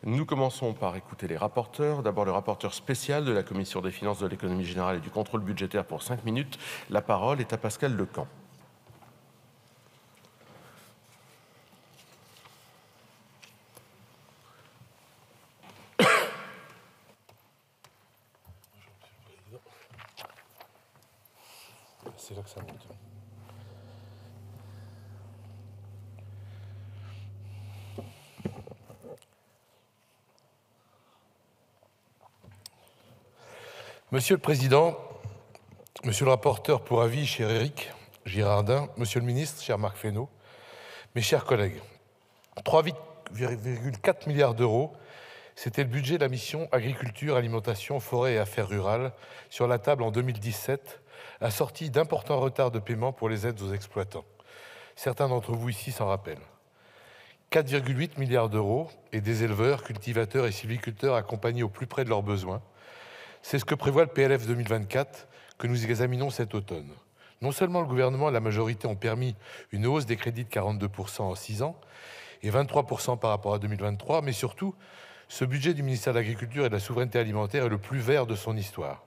Nous commençons par écouter les rapporteurs. D'abord, le rapporteur spécial de la Commission des finances, de l'économie générale et du contrôle budgétaire pour 5 minutes. La parole est à Pascal Lecamp. C'est là que ça monte. Monsieur le Président, Monsieur le rapporteur pour avis, cher Éric Girardin, Monsieur le ministre, cher Marc Fesneau, mes chers collègues, 3,4 milliards d'euros, c'était le budget de la mission Agriculture, Alimentation, Forêt et Affaires rurales sur la table en 2017, assorti d'importants retards de paiement pour les aides aux exploitants. Certains d'entre vous ici s'en rappellent. 4,8 milliards d'euros et des éleveurs, cultivateurs et sylviculteurs accompagnés au plus près de leurs besoins. C'est ce que prévoit le PLF 2024 que nous examinons cet automne. Non seulement le gouvernement et la majorité ont permis une hausse des crédits de 42% en 6 ans et 23% par rapport à 2023, mais surtout, ce budget du ministère de l'Agriculture et de la Souveraineté alimentaire est le plus vert de son histoire.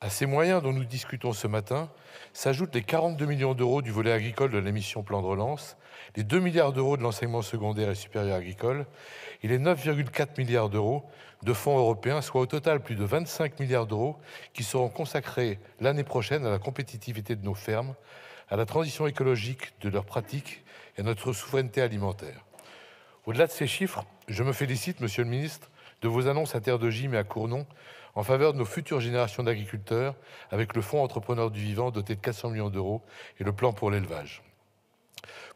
À ces moyens dont nous discutons ce matin s'ajoutent les 42 millions d'euros du volet agricole de la mission Plan de relance, les 2 milliards d'euros de l'enseignement secondaire et supérieur agricole et les 9,4 milliards d'euros de fonds européens, soit au total plus de 25 milliards d'euros qui seront consacrés l'année prochaine à la compétitivité de nos fermes, à la transition écologique de leurs pratiques et à notre souveraineté alimentaire. Au-delà de ces chiffres, je me félicite, Monsieur le ministre, de vos annonces à Terre de Gym et à Cournon en faveur de nos futures générations d'agriculteurs avec le Fonds Entrepreneurs du Vivant doté de 400 millions d'euros et le plan pour l'élevage.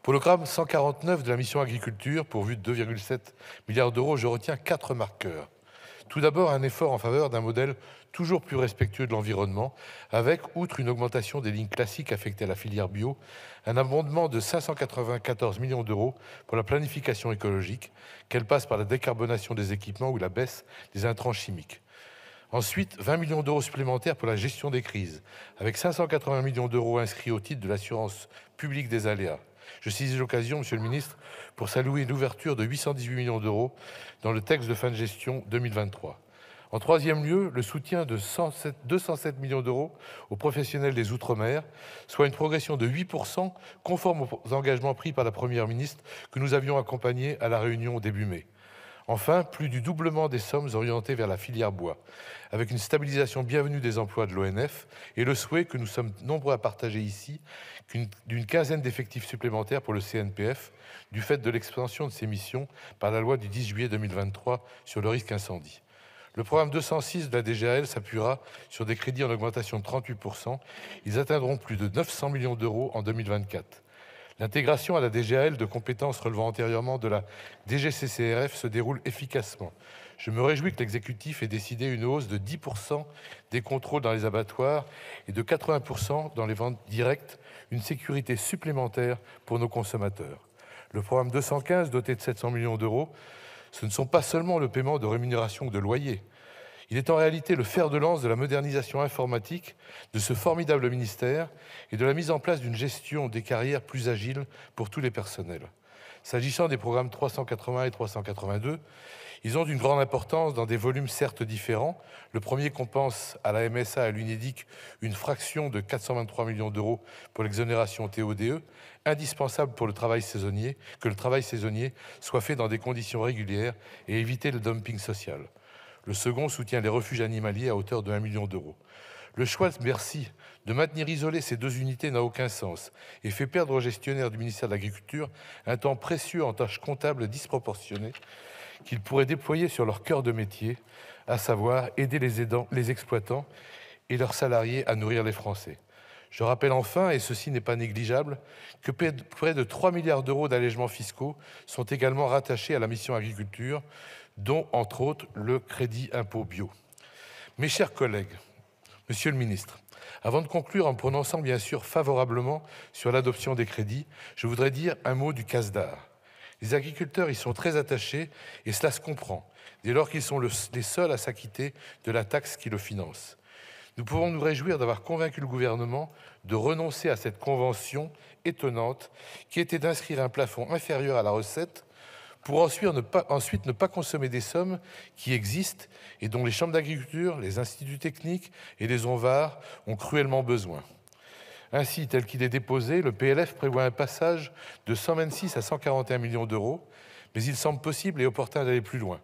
Pour le programme 149 de la mission Agriculture, pourvu de 2,7 milliards d'euros, je retiens 4 marqueurs. Tout d'abord, un effort en faveur d'un modèle toujours plus respectueux de l'environnement, avec, outre une augmentation des lignes classiques affectées à la filière bio, un abondement de 594 millions d'euros pour la planification écologique, qu'elle passe par la décarbonation des équipements ou la baisse des intrants chimiques. Ensuite, 20 millions d'euros supplémentaires pour la gestion des crises, avec 580 millions d'euros inscrits au titre de l'assurance publique des aléas. Je saisis l'occasion, Monsieur le ministre, pour saluer l'ouverture de 818 millions d'euros dans le texte de fin de gestion 2023. En troisième lieu, le soutien de 207 millions d'euros aux professionnels des Outre-mer, soit une progression de 8%, conforme aux engagements pris par la Première ministre que nous avions accompagnés à la Réunion début mai. Enfin, plus du doublement des sommes orientées vers la filière bois, avec une stabilisation bienvenue des emplois de l'ONF et le souhait que nous sommes nombreux à partager ici d'une quinzaine d'effectifs supplémentaires pour le CNPF, du fait de l'expansion de ses missions par la loi du 10 juillet 2023 sur le risque incendie. Le programme 206 de la DGAL s'appuiera sur des crédits en augmentation de 38%. Ils atteindront plus de 900 millions d'euros en 2024. L'intégration à la DGAL de compétences relevant antérieurement de la DGCCRF se déroule efficacement. Je me réjouis que l'exécutif ait décidé une hausse de 10% des contrôles dans les abattoirs et de 80% dans les ventes directes, une sécurité supplémentaire pour nos consommateurs. Le programme 215, doté de 700 millions d'euros, ce ne sont pas seulement le paiement de rémunération ou de loyer. Il est en réalité le fer de lance de la modernisation informatique de ce formidable ministère et de la mise en place d'une gestion des carrières plus agile pour tous les personnels. S'agissant des programmes 380 et 382, ils ont d'une grande importance dans des volumes certes différents. Le premier compense à la MSA et à l'UNEDIC une fraction de 423 millions d'euros pour l'exonération TODE, indispensable pour le travail saisonnier, que le travail saisonnier soit fait dans des conditions régulières et éviter le dumping social. Le second soutient les refuges animaliers à hauteur de 1 million d'euros. Le choix de Bercy de maintenir isolées ces deux unités n'a aucun sens et fait perdre aux gestionnaires du ministère de l'Agriculture un temps précieux en tâches comptables disproportionnées qu'ils pourraient déployer sur leur cœur de métier, à savoir aider les aidants, les exploitants et leurs salariés à nourrir les Français. Je rappelle enfin, et ceci n'est pas négligeable, que près de 3 milliards d'euros d'allègements fiscaux sont également rattachés à la mission Agriculture, dont, entre autres, le crédit impôt bio. Mes chers collègues, Monsieur le ministre, avant de conclure en prononçant bien sûr favorablement sur l'adoption des crédits, je voudrais dire un mot du CASDAR. Les agriculteurs y sont très attachés et cela se comprend, dès lors qu'ils sont les seuls à s'acquitter de la taxe qui le finance. Nous pouvons nous réjouir d'avoir convaincu le gouvernement de renoncer à cette convention étonnante qui était d'inscrire un plafond inférieur à la recette pour ensuite ne pas consommer des sommes qui existent et dont les chambres d'agriculture, les instituts techniques et les ONVAR ont cruellement besoin. Ainsi, tel qu'il est déposé, le PLF prévoit un passage de 126 à 141 millions d'euros, mais il semble possible et opportun d'aller plus loin.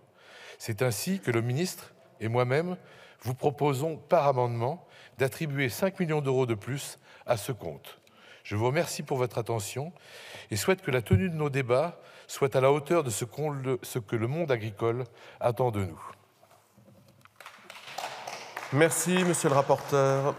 C'est ainsi que le ministre et moi-même vous proposons par amendement d'attribuer 5 millions d'euros de plus à ce compte. Je vous remercie pour votre attention et souhaite que la tenue de nos débats soit à la hauteur de ce que le monde agricole attend de nous. Merci, monsieur le rapporteur.